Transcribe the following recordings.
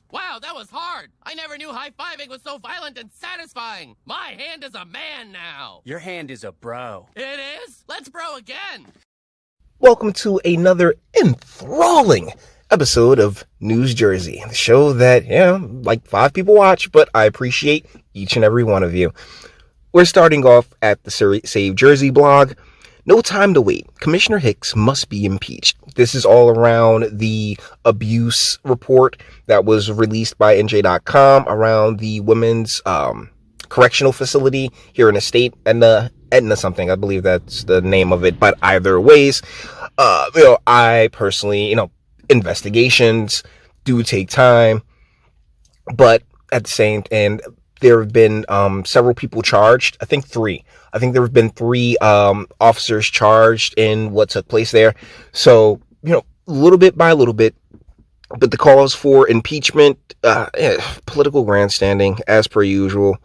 Wow, that was hard. I never knew high-fiving was so violent and satisfying. My hand is a man now. Your hand is a bro. It is? Let's bro again. Welcome to another enthralling episode of News Jersey, the show that, like 5 people watch, but I appreciate each and every one of you. We're starting off at the Save Jersey blog. No time to wait. Commissioner Hicks must be impeached. This is all around the abuse report that was released by NJ.com around the women's correctional facility here in the state, and Edna something, I believe that's the name of it. But either ways, I personally, investigations do take time, but at the same time, there have been several people charged. I think 3. I think there have been 3 officers charged in what took place there. So, little bit by little bit. But the calls for impeachment, political grandstanding, as per usual.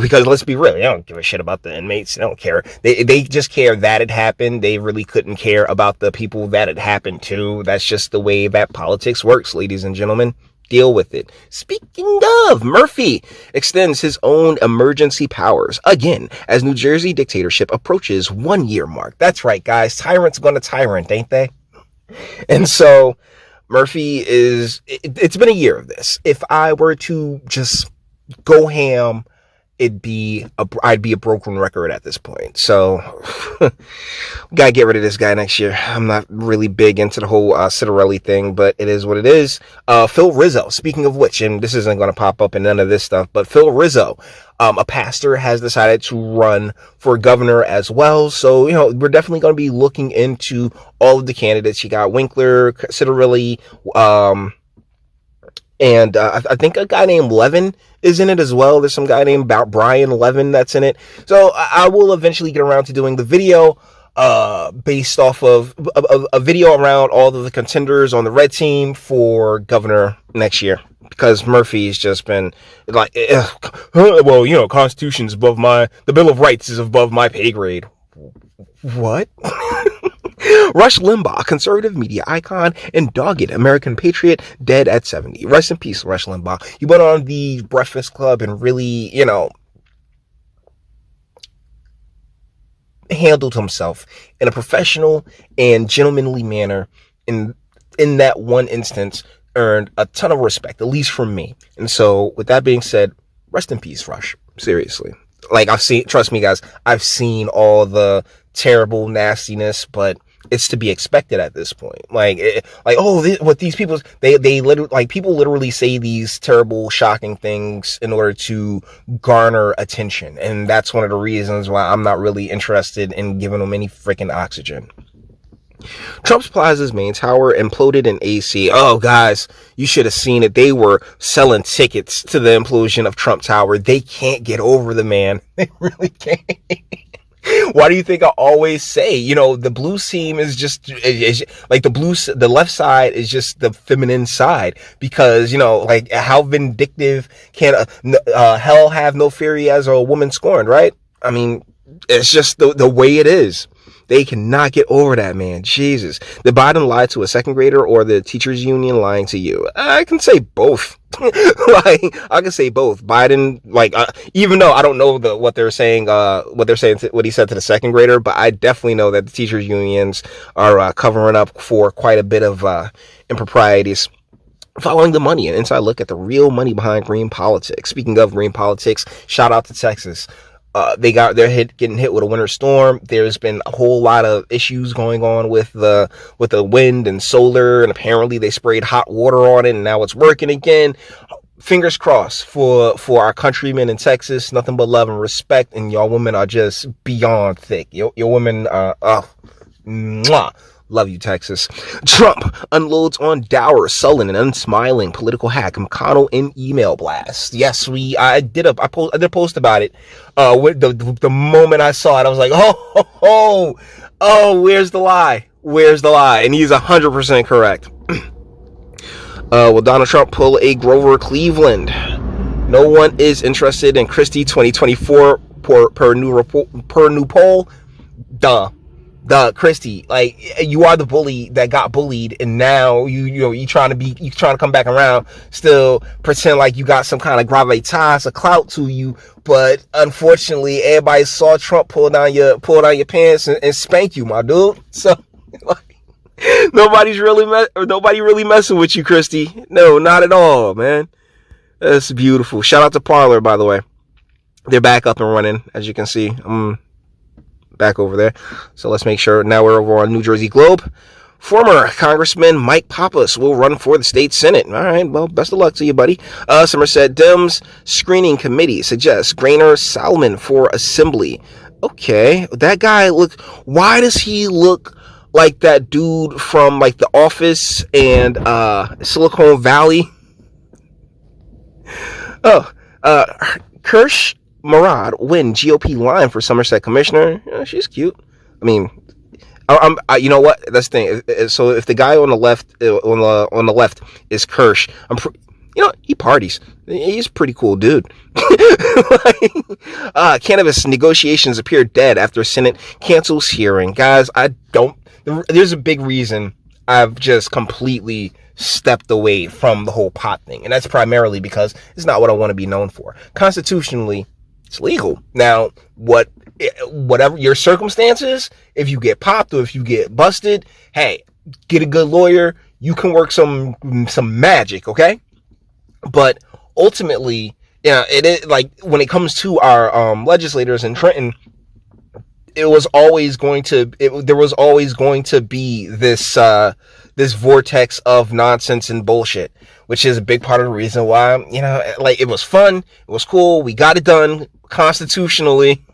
Because let's be real, they don't give a shit about the inmates. They don't care. They just care that it happened. They really couldn't care about the people that it happened to. That's just the way that politics works, ladies and gentlemen. Deal with it. Speaking of, Murphy extends his own emergency powers again as New Jersey dictatorship approaches 1-year mark. That's right, guys. Tyrants gonna tyrant, ain't they? And so Murphy it's been a year of this. If I were to just go ham, I'd be a broken record at this point. So gotta get rid of this guy next year. I'm not really big into the whole Citarelli thing, but it is what it is. Phil Rizzo, speaking of which, and this isn't going to pop up in none of this stuff, but Phil Rizzo, a pastor, has decided to run for governor as well. So, we're definitely going to be looking into all of the candidates. You got Winkler, Citarelli, and I think a guy named Levin is in it as well. There's some guy named Brian Levin that's in it. So I will eventually get around to doing the video based off of a video around all of the contenders on the red team for governor next year. Because Murphy's just been like, Constitution's above the Bill of Rights is above my pay grade. What? Rush Limbaugh, conservative media icon and dogged American patriot, dead at 70. Rest in peace, Rush Limbaugh. He went on the Breakfast Club and really, handled himself in a professional and gentlemanly manner. In that one instance, earned a ton of respect, at least from me. And so, with that being said, rest in peace, Rush. Seriously. Trust me, guys, I've seen all the terrible nastiness, but it's to be expected at this point. These people, they literally, people literally say these terrible, shocking things in order to garner attention. And that's one of the reasons why I'm not really interested in giving them any freaking oxygen. Trump's Plaza's main tower imploded in AC. Oh, guys, you should have seen it. They were selling tickets to the implosion of Trump Tower. They can't get over the man. They really can't. Why do you think I always say, the blue seam is just the left side is just the feminine side, because, how vindictive can hell have no fury as a woman scorned, right? I mean, it's just the way it is. They cannot get over that, man. Jesus. Did Biden lie to a second grader, or the teachers union lying to you? I can say both. I can say both. Biden, even though I don't know what he said to the second grader, but I definitely know that the teachers unions are covering up for quite a bit of improprieties. Following the money, an inside look at the real money behind green politics. Speaking of green politics, shout out to Texas. They're getting hit with a winter storm. There's been a whole lot of issues going on with the wind and solar, and apparently they sprayed hot water on it, and now it's working again. Fingers crossed for our countrymen in Texas. Nothing but love and respect, and y'all women are just beyond thick. Your women are, mwah. Love you, Texas. Trump unloads on dour, sullen, and unsmiling political hack McConnell in email blast. Yes, I did a post about it. With the moment I saw it, I was like, oh, where's the lie? Where's the lie? And he's 100% correct. Will Donald Trump pull a Grover Cleveland? No one is interested in Christie 2024 per new poll. Duh. Christy, like, you are the bully that got bullied, and now you trying to come back around, still pretend like you got some kind of gravitas, a clout to you, but unfortunately, everybody saw Trump pull down your pants and spank you, my dude. So, like, nobody really messing with you, Christy. No, not at all, man. That's beautiful. Shout out to Parler, by the way. They're back up and running, as you can see. Back over there. So let's make sure. Now we're over on New Jersey Globe. Former Congressman Mike Pappas will run for the state Senate. All right, well, best of luck to you, buddy. Somerset Dems screening committee suggests Grainer Salmon for assembly. Okay, that guy why does he look like that dude from like The Office and Silicon Valley? Kirsch Murad win GOP line for Somerset commissioner. Yeah, she's cute. I mean, you know what? That's the thing. So if the guy on the left is Kirsch, he parties. He's a pretty cool dude. Cannabis negotiations appear dead after Senate cancels hearing. Guys, there's a big reason I've just completely stepped away from the whole pot thing, and that's primarily because it's not what I want to be known for. Constitutionally, it's legal. Now, whatever your circumstances, if you get popped or if you get busted, hey, get a good lawyer. You can work some magic, okay? But ultimately, it is like when it comes to our legislators in Trenton, there was always going to be this vortex of nonsense and bullshit, which is a big part of the reason why, like, it was fun, it was cool, we got it done constitutionally.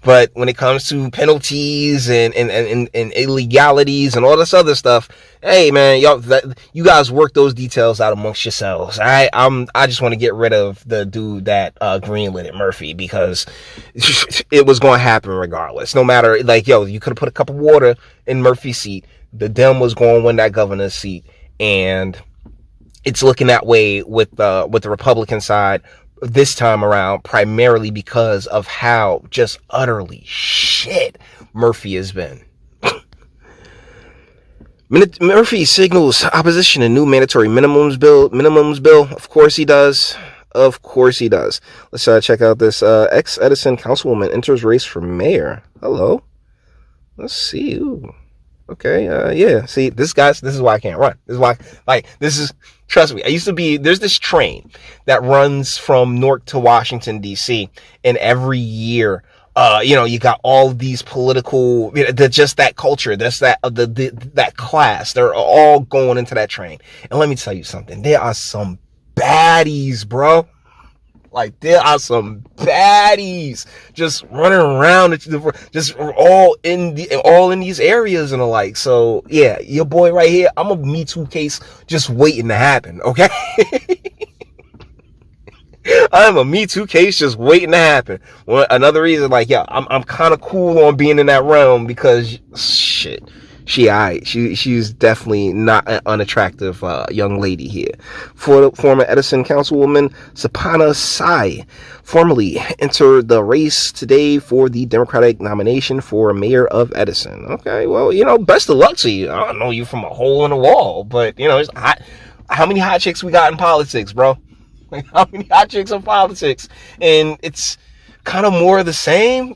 But when it comes to penalties and illegalities and all this other stuff, hey man, you guys work those details out amongst yourselves. I just want to get rid of the dude that greenlit it, Murphy, because it was going to happen regardless. No matter, like, you could have put a cup of water in Murphy's seat. The Dem was going to win that governor's seat, and it's looking that way with the Republican side this time around, primarily because of how just utterly shit Murphy has been. Murphy signals opposition to new mandatory minimums bill. Of course he does. Let's check out this ex-Edison councilwoman enters race for mayor. Hello. Let's see. Ooh. Okay, yeah. See, this is why I can't run. Trust me, there's this train that runs from Newark to Washington, D.C., and every year, you got all these political, just that culture, that class, they're all going into that train. And let me tell you something, there are some baddies, bro. Like, there are some baddies just running around, just all in these areas and the like. So yeah, your boy right here, I'm a Me Too case just waiting to happen. Okay, I'm a Me Too case just waiting to happen. Well, another reason, like, I'm kind of cool on being in that realm because shit. She's definitely not an unattractive young lady here. Former Edison councilwoman Sapana Sai formally entered the race today for the Democratic nomination for mayor of Edison. Okay, well, best of luck to you. I don't know you from a hole in the wall, but it's hot. How many hot chicks we got in politics, bro? Like, how many hot chicks in politics? And it's kind of more of the same,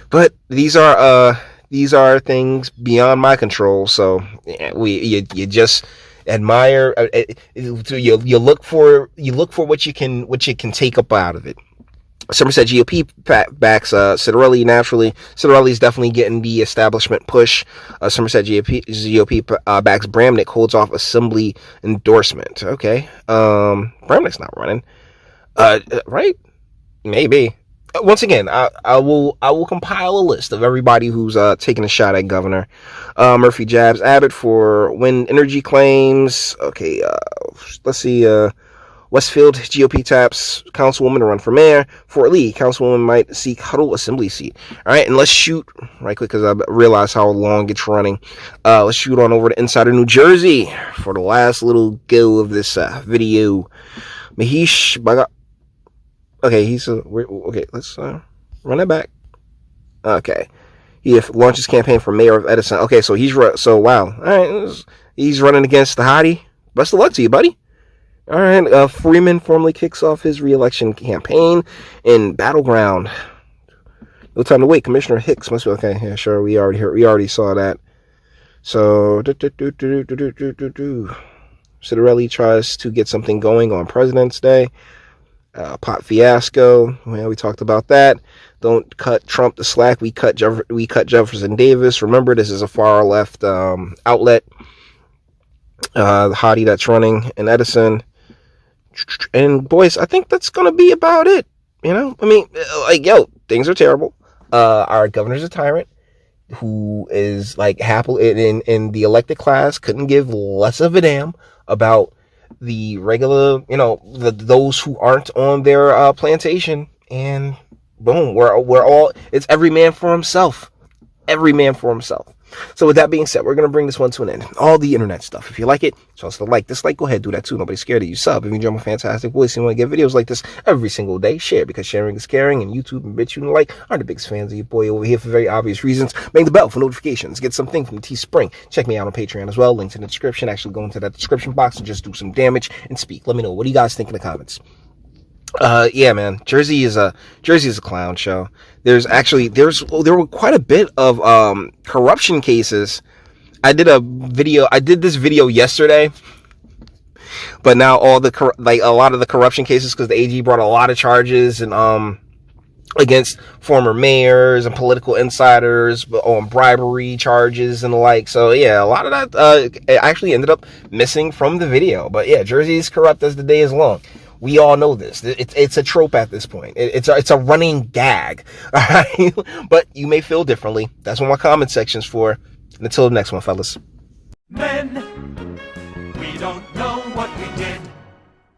But these are things beyond my control, so you just admire. You look for what you can take up out of it. Somerset GOP backs Citarelli naturally. Citarelli's definitely getting the establishment push. Somerset GOP backs Bramnick, holds off assembly endorsement. Okay, Bramnick's not running. Right? Maybe. Once again, I will compile a list of everybody who's taking a shot at governor. Murphy jabs Abbott for wind energy claims. Okay, let's see. Westfield GOP taps councilwoman to run for mayor. Fort Lee councilwoman might seek Huddle assembly seat. All right, and let's shoot right quick because I realize how long it's running. Let's shoot on over to Insider New Jersey for the last little go of this video. Mahesh Bhagat. Okay, okay, let's run that back. Okay. He launches campaign for mayor of Edison. Okay, so wow. All right, he's running against the hottie. Best of luck to you, buddy. All right, Freeman formally kicks off his re-election campaign in Battleground. No time to wait. Commissioner Hicks must be okay. Yeah, sure. We already saw that. So, Citarelli tries to get something going on President's Day. Pot fiasco. Well, we talked about that. Don't cut Trump the slack. We cut Jefferson Davis. Remember, this is a far left outlet. The hottie that's running in Edison. And boys, I think that's gonna be about it. You know, I mean, like, yo, things are terrible. Our governor's a tyrant who is like happily in the elected class couldn't give less of a damn about the regular, you know, those who aren't on their plantation, and boom, we're all, it's every man for himself. Every man for himself. So with that being said, we're going to bring this one to an end. All the internet stuff. If you like it, show us the like, dislike, go ahead, do that too. Nobody's scared of you. Sub if you enjoy my fantastic voice and want to get videos like this every single day. Share, because sharing is caring, and YouTube and Bitchute and the like are the biggest fans of your boy over here for very obvious reasons. Ring the bell for notifications. Get something from Teespring. Check me out on Patreon as well. Links in the description. Actually go into that description box and just do some damage and speak. Let me know. What do you guys think in the comments? Yeah, man. Jersey is a clown show. There were quite a bit of corruption cases. I did this video yesterday, but now a lot of the corruption cases, because the AG brought a lot of charges and against former mayors and political insiders on bribery charges and the like. So yeah, a lot of that actually ended up missing from the video. But yeah, Jersey is corrupt as the day is long. We all know this. It's a trope at this point. It's a running gag. All right? But you may feel differently. That's what my comment section's for. And until the next one, fellas. Men, we don't know what we did.